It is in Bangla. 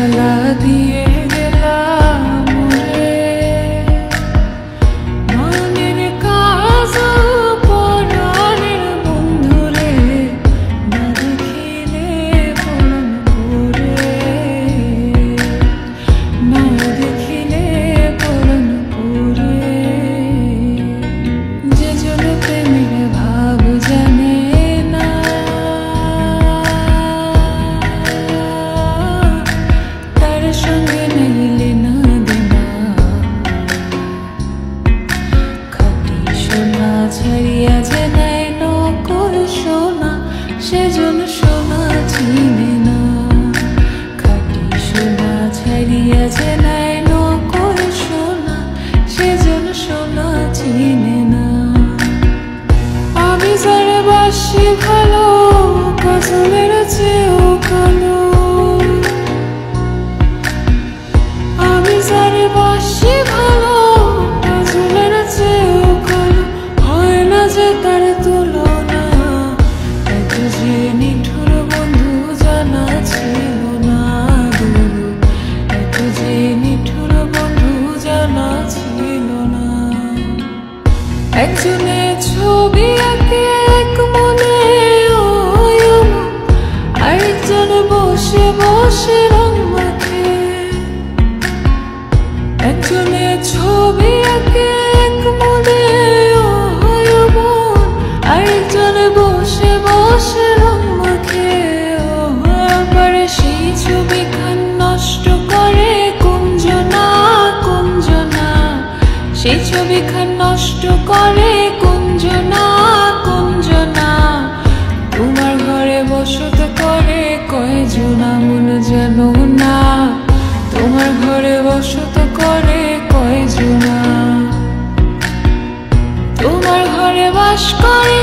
জ্বালা দিয়ে গেলাম রে, মনের কাজ পরাণের বন্ধু রে, না দেখিলে পরাণ পড়ে, না দেখিলে পরাণ পড়ে। যে জন প্রেমের ভাব জানে না, তার সঙ্গে নাইলে না দেনা, খাঁটি সোনা ছাড়িয়া যে নেয় নকল সোনা, সেজন সোনা চিনে না। খাঁটি সোনা ছাড়িয়া যে নেয় নকল সোনা, সেজন সোনা চিনে না। আমি যারে বাসি ভালো, কাজলের চেয়েও কালো। আমি যারে বাসি ভালো, কাজলের চেয়েও কালো। হয় না যে তার তুলনা, এত যে নিঠুর বন্ধু জানা ছিল না গো, এত যে নিঠুর বন্ধু জানা ছিল না। একজনে ছবি আঁকে এক মনে, আরেকজন বসে বসে রং মাখে। একজনে ছবি আঁকে এক মনে, আরেকজন বসে বসে রং মাখে। আবার সেই ছবি খান নষ্ট করে কুঞ্জনা, কুঞ্জনা। সেই ছবি খান নষ্ট করে কুঞ্জনা, কুঞ্জনা। তোমার ঘরে বসত করে কয়জনা মন জানো না, তোমার ঘরে বসত করে কয়জনা, তোমার ঘরে বাস করে